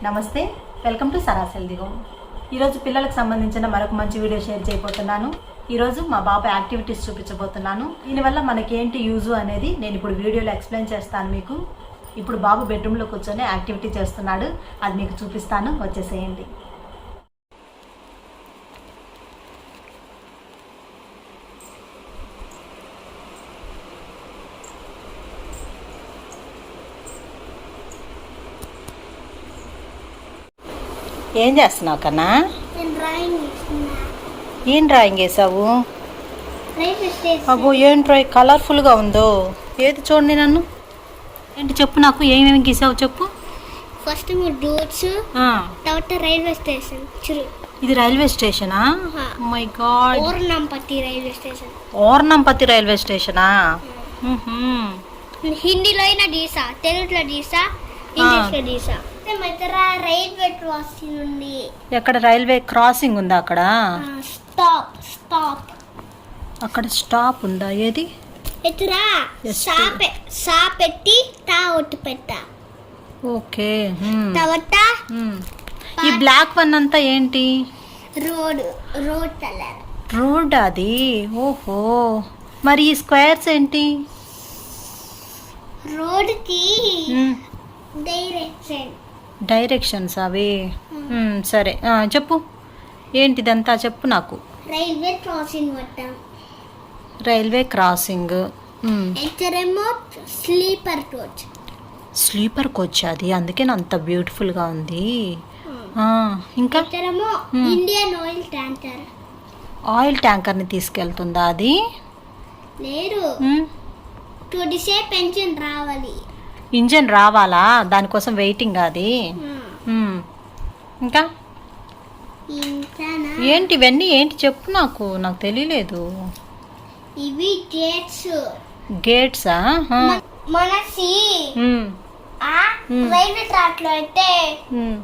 నమస్తే, welcome to Saras healthy home. ఈరోజు పిల్లలకు సంబంధించిన మరొక మంచి వీడియో షేర్ చేయబోతున్నాను. ఈరోజు మా బాబు యాక్టివిటీస్ చూపించబోతున్నాను. దీనివల్ల మనకేంటి యూజ్ అనేది నేను ఇప్పుడు వీడియోలో ఎక్స్ప్లెయిన్ చేస్తాను మీకు. ఇప్పుడు బాబు బెడ్రూమ్లో కూర్చొని యాక్టివిటీ చేస్తున్నాడు, అది మీకు చూపిస్తాను, వచ్చేసేయండి. ఏం చేస్తున్నావు కన్నా? ఏం డ్రాయింగ్ వేసావు? అబ్బో, ఏం డ్రాయింగ్ కలర్ఫుల్గా ఉందో. ఏది చూడండి నన్ను, ఏంటి చెప్పు నాకు, ఏమేమి గీసావు చెప్పు. ఫస్ట్ డోర్స్, తర్వాత రైల్వే స్టేషన్. ఇది రైల్వే స్టేషనా? మై గాడ్, ఓర్నంపతి రైల్వే స్టేషన్. ఓర్నంపతి రైల్వే స్టేషనా? హిందీలో అయినా డీసా, తెలుగులో డీసా, ఇంగ్లీష్లో డీసా. రైల్వే క్రాసింగ్ ఉంది. ఎక్కడ రైల్వే క్రాసింగ్ ఉందా? అక్కడ స్టాప్ స్టాప్ అక్కడ స్టాప్ ఉందా? ఏది? ఎదురా సా పెట్టి తా ఒట్టు పెట్టా. ఓకే. తర్వాత ఈ బ్లాక్ వన్ అంతా ఏంటి? Road colour. రోడ్ అది. ఓహో, మరి ఈ స్క్వేర్స్ ఏంటి? రోడ్ కి డైరెక్షన్స్ అవి. సరే చెప్పు, ఏంటిదంతా చెప్పు నాకు. రైల్వే క్రాసింగ్ పట్టాం. Railway crossing. ఎక్కడేమో స్లీపర్ కోచ్. స్లీపర్ కోచ్ అది, అందుకే అంత బ్యూటిఫుల్గా ఉంది. ఇంకా ఎక్కడేమో ఇండియన్ ఆయిల్ ట్యాంకర్. ఆయిల్ ట్యాంకర్ని తీసుకెళ్తుందా అది? లేదు, 20 సేపు ఇంజిన్ రావాలి. ఇంజన్ రావాలా? దానికోసం వెయిటింగ్ అది. ఇంకా ఏంటి ఇవన్నీ? ఏంటి చెప్పు నాకు, నాకు తెలియలేదు. ఇవి గేట్స్. గేట్సా? మనసి రైల్వే ట్రాక్ లో అయితే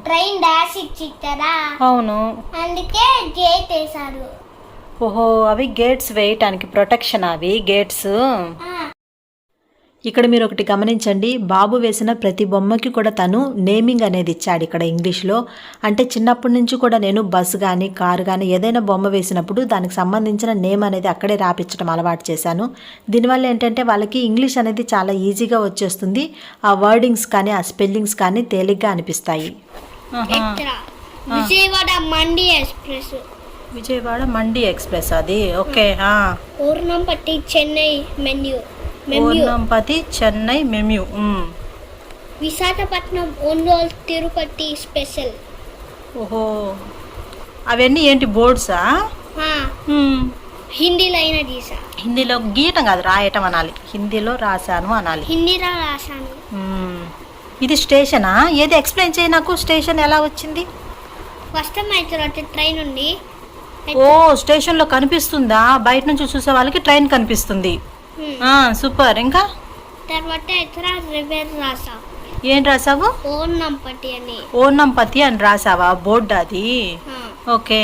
ట్రైన్ డాష్ ఇచ్చారా? అవును, అందుకే గేట్ వేసారు. ఓహో, అవి గేట్స్ వేయటానికి ప్రొటెక్షన్ అవి గేట్స్. ఇక్కడ మీరు ఒకటి గమనించండి, బాబు వేసిన ప్రతి బొమ్మకి కూడా తను నేమింగ్ అనేది ఇచ్చాడు ఇక్కడ ఇంగ్లీష్లో. అంటే చిన్నప్పటి నుంచి కూడా నేను బస్ కానీ కారు కానీ ఏదైనా బొమ్మ వేసినప్పుడు దానికి సంబంధించిన నేమ్ అనేది అక్కడే రాపించడం అలవాటు చేశాను. దీనివల్ల ఏంటంటే వాళ్ళకి ఇంగ్లీష్ అనేది చాలా ఈజీగా వచ్చేస్తుంది. ఆ వర్డింగ్స్ కానీ ఆ స్పెల్లింగ్స్ కానీ తేలిగ్గా అనిపిస్తాయి. విజయవాడ మండి ఎక్స్ప్రెస్. విజయవాడ మండి ఎక్స్ప్రెస్ అది. ఓకే. ఓర్నంపతి చెన్నై మెన్యూ. ఓర్నంపతి చెన్నై మెన్యూ. విశాఖపట్నం ఒంగోలు తిరుపతి స్పెషల్. ఓహో, అవన్నీ ఏంటి బోర్డ్సా? హిందీలో అయినా గీసా. హిందీలో గీయటం కాదు, రాయటం అనాలి. హిందీలో రాశాను అనాలి. హిందీలో రాశాను. ఇది స్టేషనా? ఏది ఎక్స్ప్లెయిన్ చేయి నాకు, స్టేషన్ ఎలా వచ్చింది? ఫస్ట్ అయితే ట్రైన్ ఉంది. ఓ, స్టేషన్లో కనిపిస్తుందా? బయట నుంచి చూసే వాళ్ళకి ట్రైన్ కనిపిస్తుంది. సూపర్. ఇంకా తర్వాత రివర్ రాసా. ఏం రాసావు? ఓర్నంపతి అని. ఓర్నంపతి అని రాసావా? బోర్డు అది. ఓకే.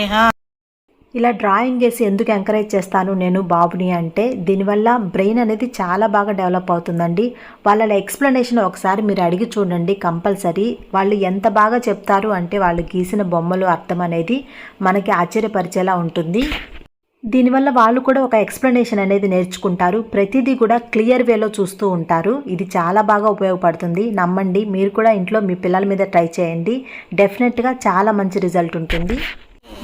ఇలా డ్రాయింగ్ వేసి ఎందుకు ఎంకరేజ్ చేస్తాను నేను బాబుని అంటే, దీనివల్ల బ్రెయిన్ అనేది చాలా బాగా డెవలప్ అవుతుందండి. వాళ్ళ ఎక్స్ప్లెనేషన్ ఒకసారి మీరు అడిగి చూడండి, కంపల్సరీ వాళ్ళు ఎంత బాగా చెప్తారు అంటే వాళ్ళు గీసిన బొమ్మలు అర్థం అనేది మనకి ఆశ్చర్యపరిచేలా ఉంటుంది. దీనివల్ల వాళ్ళు కూడా ఒక ఎక్స్ప్లెనేషన్ అనేది నేర్చుకుంటారు. ప్రతిదీ కూడా క్లియర్ వేలో చూస్తూ ఉంటారు. ఇది చాలా బాగా ఉపయోగపడుతుంది. నమ్మండి, మీరు కూడా ఇంట్లో మీ పిల్లల మీద ట్రై చేయండి. డెఫినెట్గా చాలా మంచి రిజల్ట్ ఉంటుంది.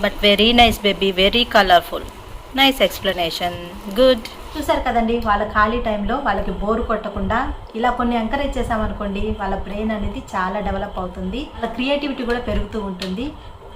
But very nice baby, very colourful, nice explanation, good. చూసారు కదండి, వాళ్ళ ఖాళీ టైంలో వాళ్ళకి బోర్ కొట్టకుండా ఇలా కొన్ని ఎంకరేజ్ చేసామనుకోండి, వాళ్ళ బ్రెయిన్ అనేది చాలా డెవలప్ అవుతుంది. వాళ్ళ క్రియేటివిటీ కూడా పెరుగుతూ ఉంటుంది.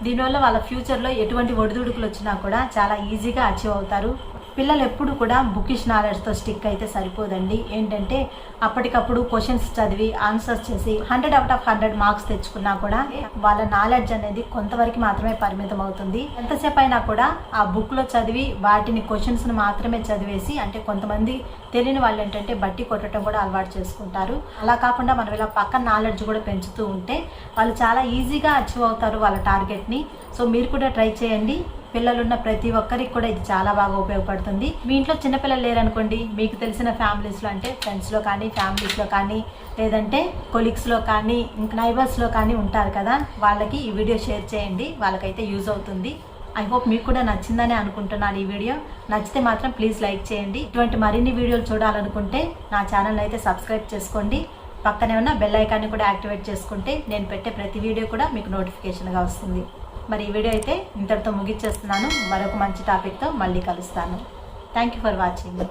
దీనివల్ల వాళ్ళ ఫ్యూచర్లో ఎటువంటి ఒడిదుడుకులు వచ్చినా కూడా చాలా ఈజీగా అచీవ్ అవుతారు. పిల్లలు ఎప్పుడు కూడా బుకిష్ నాలెడ్జ్తో స్టిక్ అయితే సరిపోదండి. ఏంటంటే అప్పటికప్పుడు క్వశ్చన్స్ చదివి ఆన్సర్స్ చేసి 100/100 మార్క్స్ తెచ్చుకున్నా కూడా వాళ్ళ నాలెడ్జ్ అనేది కొంతవరకు మాత్రమే పరిమితం అవుతుంది. ఎంతసేపు అయినా కూడా ఆ బుక్లో చదివి వాటిని క్వశ్చన్స్ని మాత్రమే చదివేసి, అంటే కొంతమంది తెలియని వాళ్ళు ఏంటంటే బట్టి కొట్టడం కూడా అలవాటు చేసుకుంటారు. అలా కాకుండా మనం ఇలా పక్కన నాలెడ్జ్ కూడా పెంచుతూ ఉంటే వాళ్ళు చాలా ఈజీగా అచీవ్ అవుతారు వాళ్ళ టార్గెట్ని. సో మీరు కూడా ట్రై చేయండి. పిల్లలున్న ప్రతి ఒక్కరికి కూడా ఇది చాలా బాగా ఉపయోగపడుతుంది. మీ ఇంట్లో చిన్నపిల్లలు లేరనుకోండి, మీకు తెలిసిన ఫ్యామిలీస్లో అంటే ఫ్రెండ్స్లో కానీ ఫ్యామిలీస్లో కానీ లేదంటే కొలీగ్స్లో కానీ ఇంకా నైబర్స్లో కానీ ఉంటారు కదా, వాళ్ళకి ఈ వీడియో షేర్ చేయండి, వాళ్ళకైతే యూజ్ అవుతుంది. ఐ హోప్ మీకు కూడా నచ్చిందని అనుకుంటున్నాను. ఈ వీడియో నచ్చితే మాత్రం ప్లీజ్ లైక్ చేయండి. ఇటువంటి మరిన్ని వీడియోలు చూడాలనుకుంటే నా ఛానల్ అయితే సబ్స్క్రైబ్ చేసుకోండి. పక్కనే ఉన్న బెల్ ఐకాన్ని కూడా యాక్టివేట్ చేసుకుంటే నేను పెట్టే ప్రతి వీడియో కూడా మీకు నోటిఫికేషన్గా వస్తుంది. మరి ఈ వీడియో అయితే ఇంతటితో ముగిచ్చేస్తున్నాను. మరొక మంచి టాపిక్తో మళ్ళీ కలుస్తాను. Thank you for watching.